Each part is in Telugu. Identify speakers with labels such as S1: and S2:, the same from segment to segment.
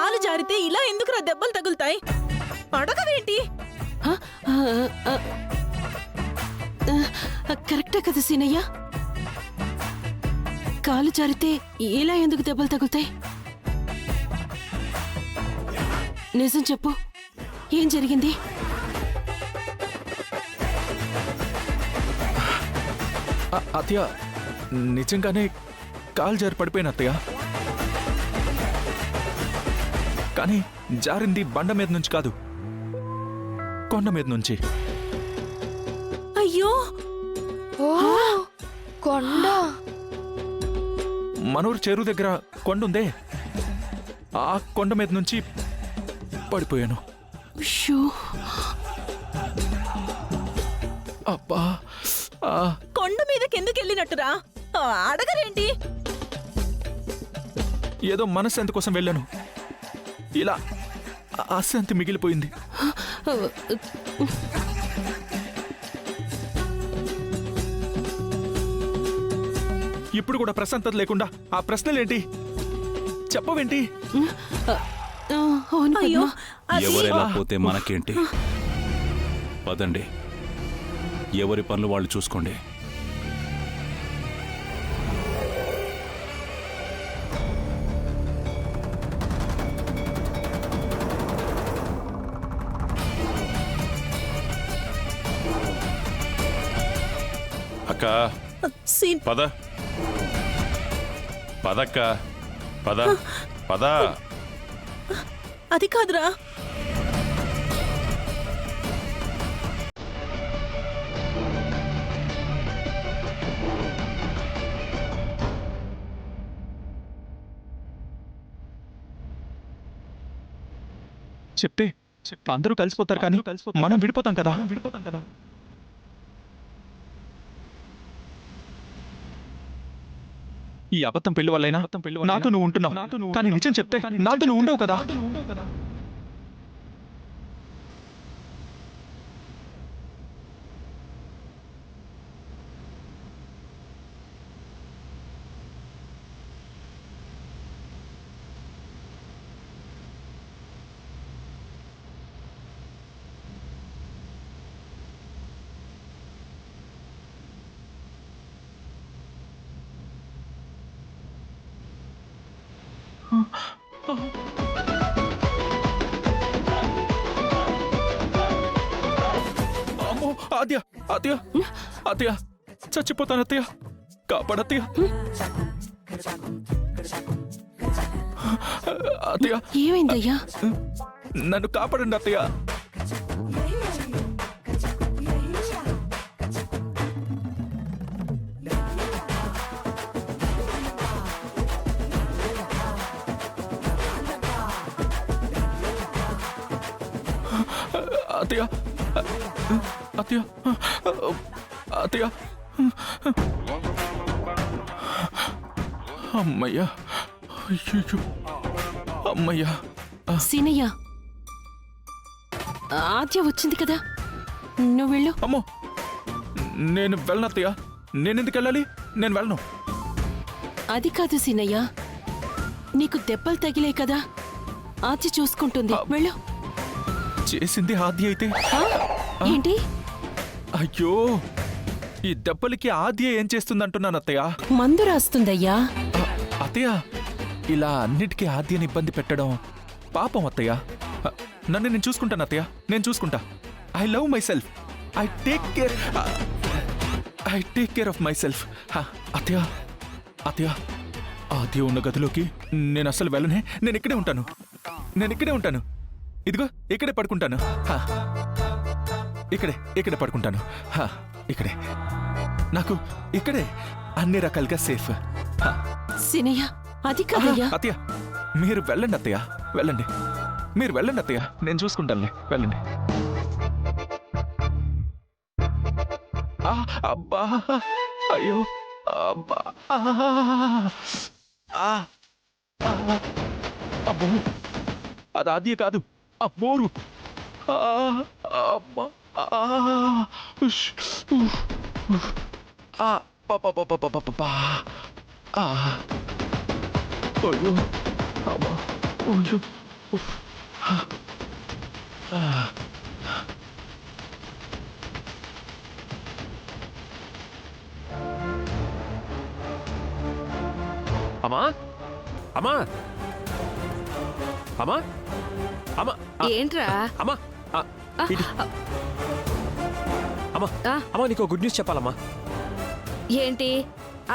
S1: కాలు జారితే ఇలా ఎందుకురా దెబ్బలు తగులుతాయి? అడగవేంటి?
S2: కరెక్టే కదా సీనయ్య, కాలు జారితే ఇలా ఎందుకు దెబ్బలు తగులుతాయి? నిజం చెప్పు, ఏం జరిగింది?
S3: అత్తయ్య, నిజంగానే కాలు జారి పడిపోయిన అత్తయ్య. కానీ జారింది బండ మీద నుంచి కాదు, కొండ మీద నుంచి.
S1: అయ్యో,
S4: కొండ!
S3: మనూరు చెరువు దగ్గర కొండ ఉందే, ఆ కొండ మీద నుంచి పడిపోయాను. అబ్బా,
S1: కొండ మీదకి ఎందుకు వెళ్ళినట్టురా? అడగరేంటి?
S3: ఏదో మనశ్శాంతి కోసం వెళ్ళాను, ఇలా అశాంతి మిగిలిపోయింది. ఇప్పుడు కూడా ప్రశాంతత లేకుండా ఆ ప్రశ్నలేంటి? చెప్పవేంటి?
S1: అయ్యో,
S5: ఎవరెలా పోతే మనకేంటి? పదండి, ఎవరి పనులు వాళ్ళు చూసుకోండి. అక్క, పద పదక్క, పద పద.
S1: అది కాదురా.
S3: చెప్తే అందరూ కలిసిపోతారు, కానీ మనం విడిపోతాం కదా. ఈ అబద్ధం పెళ్లి వల్లైనా నాతో నువ్వు ఉంటున్నావు, కానీ నిజం చెప్తే నాతో నువ్వు ఉండవు కదా. అమ్మో, అత్తయ్య అత్తయ్య అత్తయ్య, చచ్చిపోతాను అత్తయ్య, కాపాడత్తయ్య. అత్తయ్య,
S2: ఏమైందయ్యా?
S3: నన్ను కాపాడండి అత్తయ్య. అత్తయ్య అత్తయ్య అత్తయ్య, అమ్మయ్యా, అయ్యో అమ్మయ్యా.
S2: సీనయ్య, ఆద్య వచ్చింది కదా, నువ్వు వెళ్ళు.
S3: అమ్మో, నేను వెళ్ళను అత్తయ్య. నేనెందుకు వెళ్ళాలి? నేను వెళ్ళను.
S2: అది కాదు సీనయ్య, నీకు దెబ్బలు తగిలే కదా, ఆద్య చూసుకుంటుంది, వెళ్ళు.
S3: చేసింది ఆద్య అయితే?
S2: ఏంటి?
S3: అయ్యో, ఈ దెబ్బలకి ఆద్య ఏం చేస్తుందంటున్నాను అత్తయ్య.
S2: మందు రాస్తుందయ్యా.
S3: అత్తయ్య, ఇలా అన్నిటికీ ఆద్యని ఇబ్బంది పెట్టడం పాపం అత్తయ్య. నన్ను నేను చూసుకుంటాను అత్తయ్య, నేను చూసుకుంటా. I love my self. I take care of my self. అత్తయ్య అత్తయ్య, ఆద్య ఉన్న గదిలోకి నేను అస్సలు వెళ్ళనే. నేను ఇక్కడే ఉంటాను. ఇదిగో ఇక్కడే పడుకుంటాను. ఇక్కడే పడుకుంటాను. ఇక్కడే, నాకు ఇక్కడే అన్ని రకాలుగా సేఫ్.
S2: సీనయ్య, అది కాదయ్యా.
S3: అత్తయ్య, మీరు వెళ్ళండి అత్తయ్య, వెళ్ళండి. మీరు వెళ్ళండి అత్తయ్య, నేను చూసుకుంటానులే, వెళ్ళండి. అబ్బా, అయ్యో, అబ్బా, అబ్బో, అది ఆద్య కాదు, అబ్బోరు. అబ్బా, అయ్యో, అబ్బా, అయ్యో,
S4: అమ్మా అమ్మా అమ్మా అమ్మా
S6: ఏంట్రా
S4: అమ్మా ఇటు. అమ్మా అమ్మా నీకు గుడ్ న్యూస్ చెప్పాలమ్మా.
S6: ఏంటి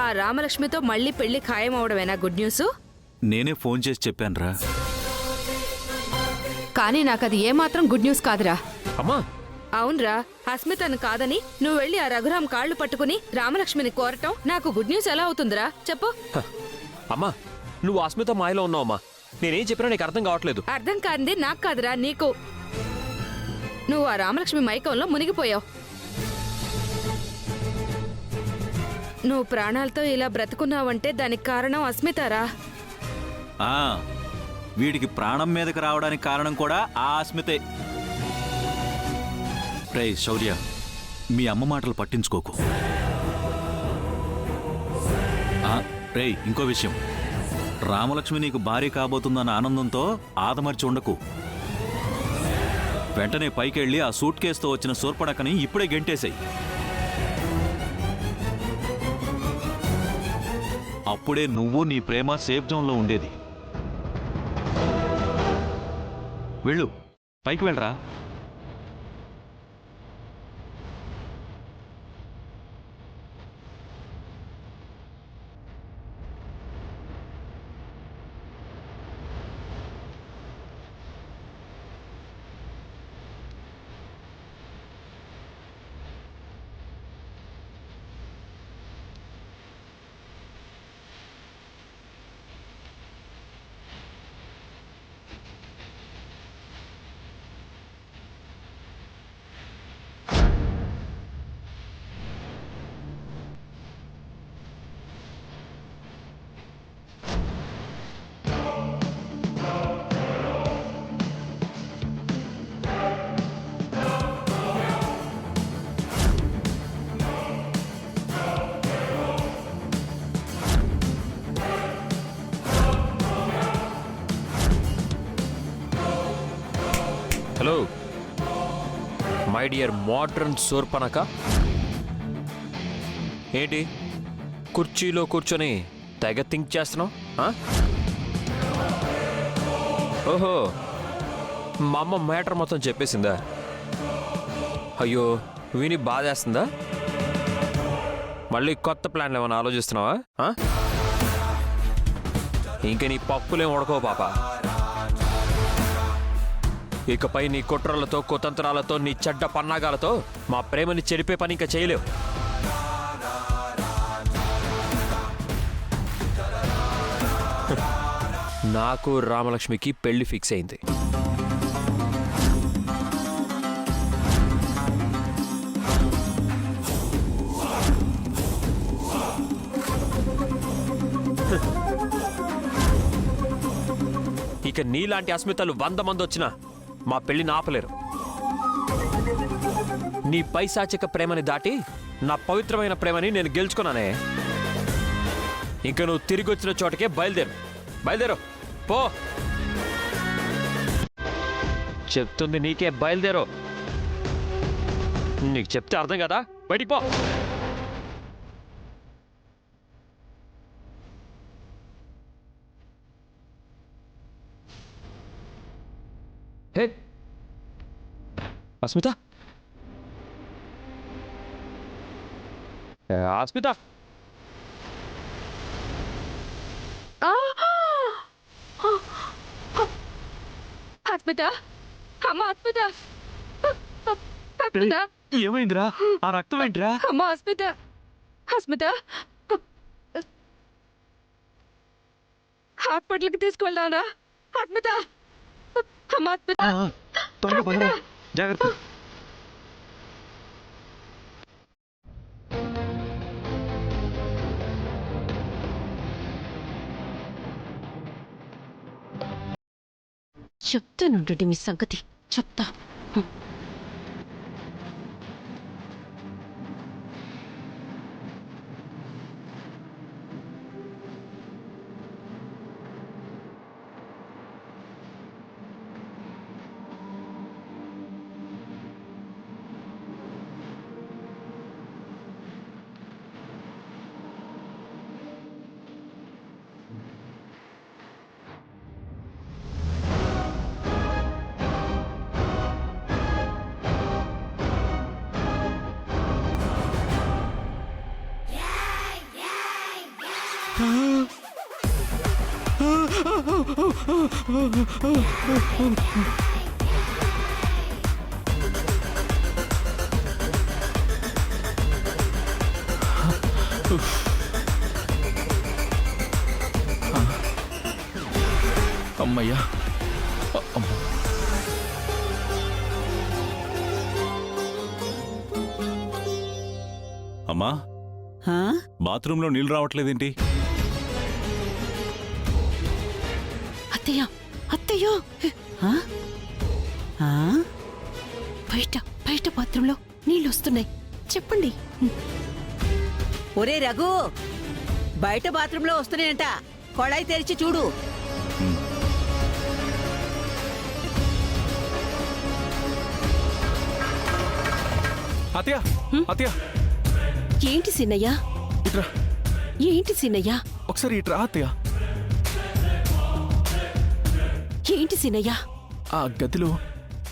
S6: ఆ రామలక్ష్మితో మళ్ళీ పెళ్లి ఖాయం అవడమేనా గుడ్ న్యూస్?
S5: నేనే ఫోన్ చేసి చెప్పానురా.
S6: కానీ నాకది ఏమాత్రం గుడ్ న్యూస్ కాదురా.
S4: అమ్మా
S6: అవునరా, అస్మితను కాదని నువ్వు వెళ్ళి ఆ రఘురాం కాళ్ళు పట్టుకుని రామలక్ష్మిని కోరటం నాకు గుడ్ న్యూస్ ఎలా అవుతుందిరా చెప్పు?
S4: అమ్మా నువ్వు అస్మిత మాయలో ఉన్నావమ్మా. నేనేం చెప్పినా నీకు అర్థం కావట్లేదు.
S6: అర్థం కాంది నాకు కాదురా నీకు. నువ్వు ఆ రామలక్ష్మి మైకంలో మునిగిపోయావు. నువ్వు ప్రాణాలతో ఇలా బ్రతుకున్నావంటే దానికి కారణం అస్మితారా.
S5: ఆ, వీడికి ప్రాణం మీదకి రావడానికి కారణం కూడా ఆ అస్మితే. రే శౌర్య, మీ అమ్మ మాటలు పట్టించుకోకు. రే ఇంకో విషయం, రామలక్ష్మి నీకు భార్య కాబోతుందన్న ఆనందంతో ఆదమర్చి ఉండకు. వెంటనే పైకెళ్ళి ఆ సూట్ కేసుతో వచ్చిన సూర్పణకని ఇప్పుడే గెంటేశాయి. అప్పుడే నువ్వు నీ ప్రేమ సేఫ్ జోన్లో ఉండేది. వెళ్ళు, పైకి వెళ్ళరా.
S4: Hello my dear modern Shurpanakha. ఏంటి కుర్చీలో కూర్చొని తెగ థింక్ చేస్తున్నావు? ఓహో, మా అమ్మ మ్యాటర్ మొత్తం చెప్పేసిందా? అయ్యో విని బాధేస్తుందా? మళ్ళీ కొత్త ప్లాన్లు ఏమైనా ఆలోచిస్తున్నావా? ఇంక నీ పప్పులేం ఉడకో పాప. ఇకపై నీ కుట్రలతో కుతంత్రాలతో నీ చెడ్డ పన్నాగాలతో మా ప్రేమని చెరిపే పని ఇంకా చేయలేవు. నాకు రామలక్ష్మికి పెళ్లి ఫిక్స్ అయింది. ఇక నీలాంటి అస్మితలు 100 మంది వచ్చినా మా పెళ్లిని ఆపలేరు. నీ పైశాచిక ప్రేమని దాటి నా పవిత్రమైన ప్రేమని నేను గెలుచుకున్నానే. ఇంక నువ్వు తిరిగి వచ్చిన చోటకే బయలుదేరు పో. చెప్తుంది నీకే, బయలుదేరు. నీకు చెప్తే అర్థం కదా, బయటికి పో. హే అస్మిత, అస్మిత,
S6: అస్మిత, అమ్మ అస్మిత, అస్మిత,
S3: ఏమైందిరా? ఆ రక్తం ఏంటిరా?
S6: అమ్మ అస్మిత, అస్మిత, హాస్పిటల్కి తీసుకువెళ్దానా? అస్మిత, అమ్మ అస్మిత.
S3: త్వరగా పదరా, జాగ్రత్త.
S2: చెప్తానుండండి మీ సంగతి, చెప్తా.
S3: అమ్మయ్యా. అమ్మ.
S5: అమ్మా,
S7: హా?
S5: బాత్రూంలో నీళ్లు రావట్లేదేంటి?
S2: అత్తయ్య అత్తయ్య
S7: హా? హా?
S2: బయట బయట బాత్రూంలో నీళ్ళు వస్తున్నాయి. చెప్పండి.
S7: ఒరే రఘు, బయట బాత్రూంలో వస్తున్నాయంట, కొళాయి తెరిచి చూడు.
S3: అత్తయ్య అత్తయ్య
S2: ఏంటి సిన్నయ్య?
S3: ఇట్రా,
S2: ఏంటి సిన్నయ్య?
S3: ఒకసారి ఇట్రా అత్తయ్య.
S2: ఏంటి సిన్నయ్య?
S3: ఆ గదిలో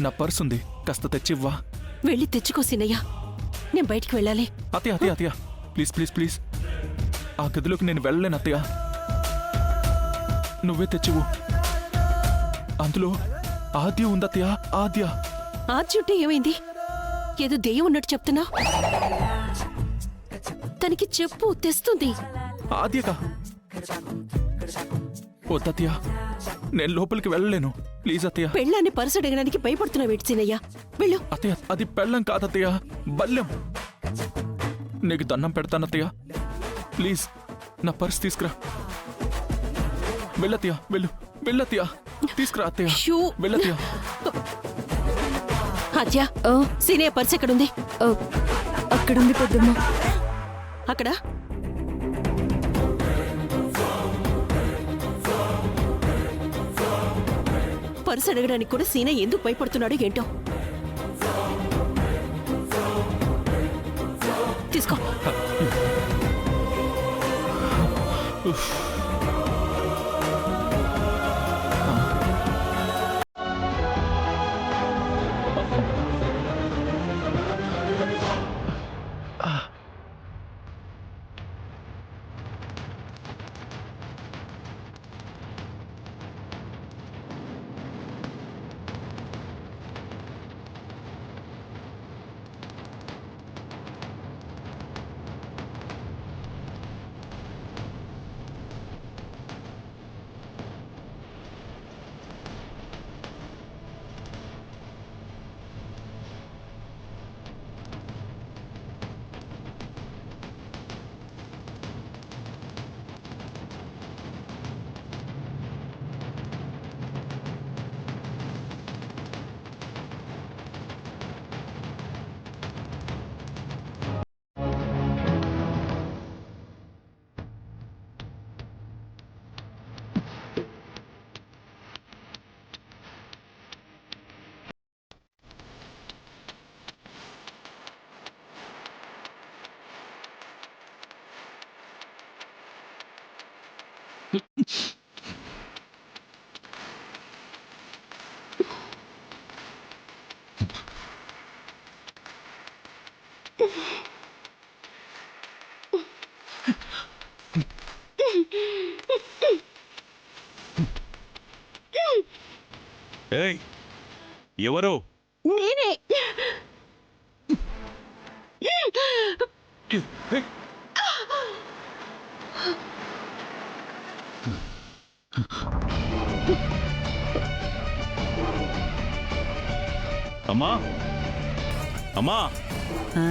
S3: నా పర్స్ ఉంది, కాస్త తెచ్చివ్వా.
S2: వెళ్ళి తెచ్చుకో సిన్నయ్య, నేను బయటికి వెళ్ళాలి.
S3: అత్తయ్య అత్తయ్య అత్తయ్య ప్లీజ్ ప్లీజ్ ప్లీజ్, ఆ గదిలోకి నేను వెళ్ళలేను అత్తయ్య. నువ్వే తెచ్చివు. అందులో ఆద్య ఉందత్తయ్య, ఆద్య.
S2: ఆద్యుంటే ఏమైంది? ఏదో దెయ్యం ఉన్నట్టు చెప్తున్నా. తనకి చెప్పు, తెస్తుంది.
S3: ఆద్యకా? వద్దత్తయ్య, నేను లోపలికి వెళ్ళలేను. ప్లీజ్ అత్తయ్య.
S2: పెళ్ళాన్ని పరుసు అడగడానికి భయపడుతున్నావేటి సినయ్య? వెళ్ళు.
S3: అత్తయ్య, అది పెళ్ళం కాదత్తయ్య, బల్లెం. నీకు దండం పెడతానత్తయ్య, ప్లీజ్ నా పర్స్ తీసుకురా. వెళ్ళత్తయ్య, వెళ్ళు. వెళ్ళత్తయ్య, తీసుకురా అత్తయ్య.
S2: అయ్యో.
S3: వెళ్ళత్తయ్య.
S2: ఆద్య, సీనయ్య పర్స్ ఎక్కడుంది?
S6: అక్కడుంది పెద్దమ్మ.
S2: అక్కడ పర్స్ అడగడానికి కూడా సీనయ్య ఎందుకు భయపడుతున్నాడు ఏంటో. తీసుకో.
S5: ఏయ్, ఎవరు?
S2: నేనే.
S5: అమ్మా, అమ్మా.
S7: హా?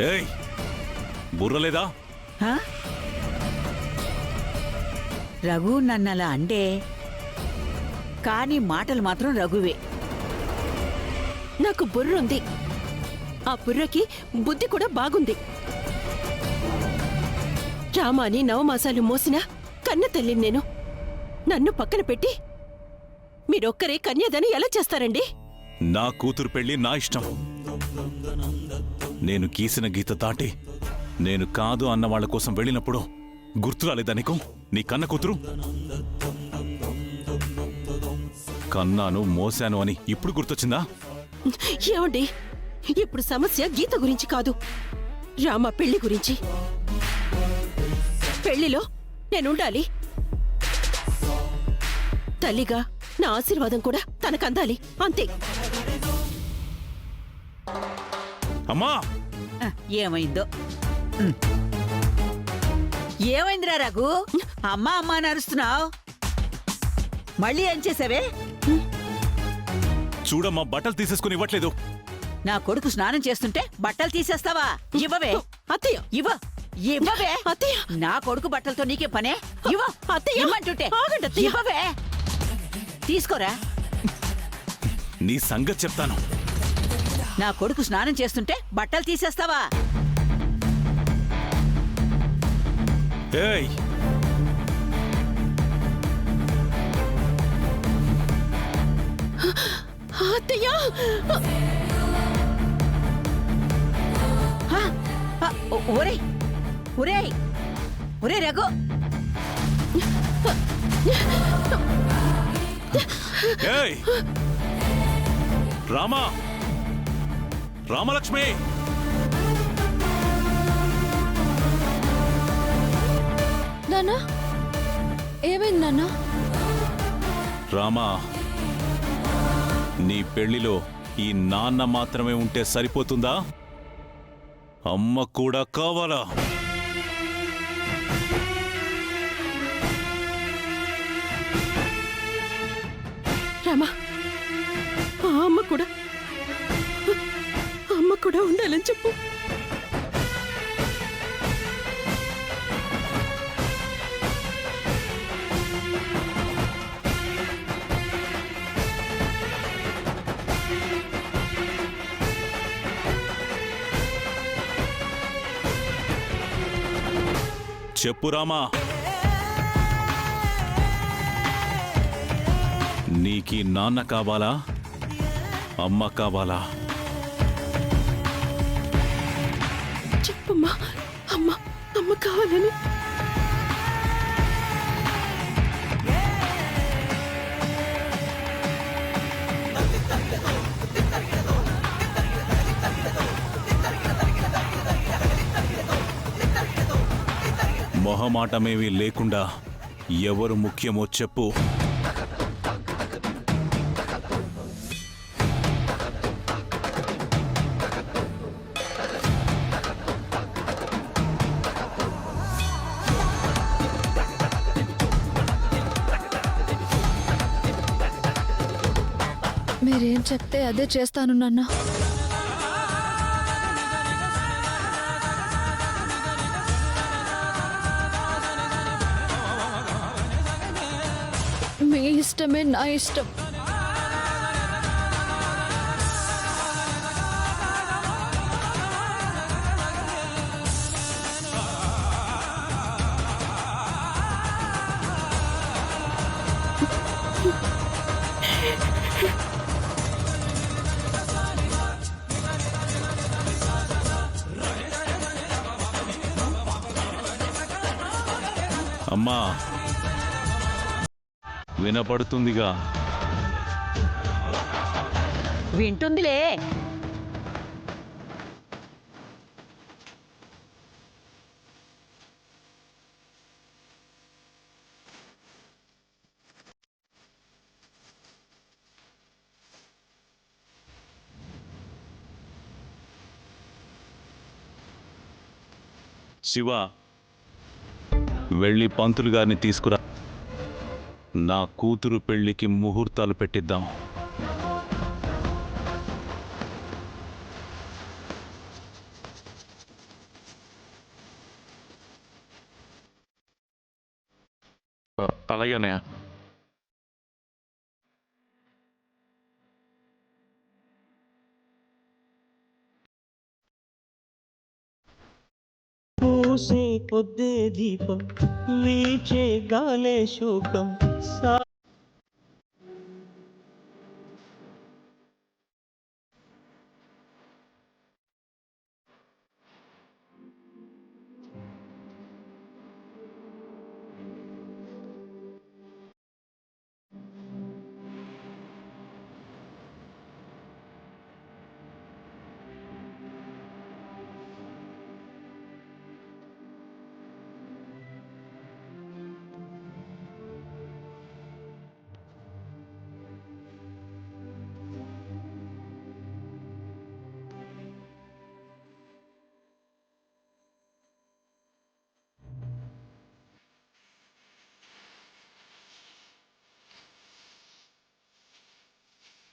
S5: ఏయ్, బుర్రలేదా?
S7: హా? రఘు నన్నలా అంటే, కానీ మాటలు మాత్రం రఘువే.
S2: నాకు బుర్రుంది, ఆ బుర్రకి బుద్ధి కూడా బాగుంది. రామాని నవమాసాలు మోసిన కన్న తల్లిని నేను. నన్ను పక్కన పెట్టి మీరొక్కరే కన్యాదానం ఎలా చేస్తారండి?
S5: నా కూతురు పెళ్లి నా ఇష్టం. నేను గీసిన గీత దాటి నేను కాదు అన్న వాళ్ళ కోసం వెళ్ళినప్పుడు గుర్తు రాలేదా నీకు? నీ కన్న కూతురు కన్నాను, మోసాను అని ఇప్పుడు గుర్తొచ్చిందా?
S2: ఏమండి, ఇప్పుడు సమస్య గీత గురించి కాదు, రామ పెళ్లి గురించి. పెళ్లిలో నేనుండాలి. తల్లిగా నా ఆశీర్వాదం కూడా తనకందాలి, అంతే.
S5: అమ్మా
S7: ఆ, ఏమైందో ఏమైందిరా రఘు? అమ్మా అమ్మా అని అరుస్తున్నావు. మళ్ళీ ఏం చేసావే?
S5: చూడమ్మా, బట్టలు తీసేసుకుని ఇవ్వట్లేదు.
S7: నా కొడుకు స్నానం చేస్తుంటే బట్టలు తీసేస్తావా? ఇవ్వవే.
S2: అత్తయ్య,
S7: ఇవ్వవే.
S2: అత్తయ్య,
S7: నా కొడుకు బట్టలతో నీకే పనే? ఇవ్వ.
S2: అత్తయ్య,
S7: ఇమ్మంటుంటే
S2: ఆగండి అత్తయ్య.
S7: ఇవ్వవే. తీసుకోరా.
S5: నీ సంగతి చెప్తాను.
S7: నా కొడుకు స్నానం చేస్తుంటే బట్టలు తీసేస్తావా?
S5: ఏయ్,
S2: అత్తయ్య.
S7: ఆ, ఆ, ఒరేయ్ ఒరేయ్ ఒరే రఘు,
S5: ఏయ్, రామా, రామలక్ష్మి,
S6: నాన్నా ఏమైంది నాన్నా?
S5: రామా, నీ పెళ్లిలో ఈ నాన్న మాత్రమే ఉంటే సరిపోతుందా? అమ్మ కూడా కావాలా?
S2: రామా, ఆ అమ్మ కూడా ఉండాలని చెప్పు.
S5: చెప్పు రామా, నీకీ నాన్న కావాలా, అమ్మ కావాలా?
S2: చెప్పమ్మా, అమ్మ కావాలని.
S5: మొహమాటమేమీ లేకుండా ఎవరు ముఖ్యమో చెప్పు.
S6: మీరేం చెప్తే అదే చేస్తాను నాన్న. మీ ఇష్టమే నా ఇష్టం.
S5: అమ్మా, వినపడుతుందిగా?
S7: వింటుందిలే.
S5: శివ, వెళ్ళి పంతులు గారిని తీసుకురా. నా కూతురు పెళ్లికి ముహూర్తాలు పెట్టిద్దాం.
S3: అలాగేనే.
S8: పూసే కొద్దే దీపం, వీచే గాలే శోకం.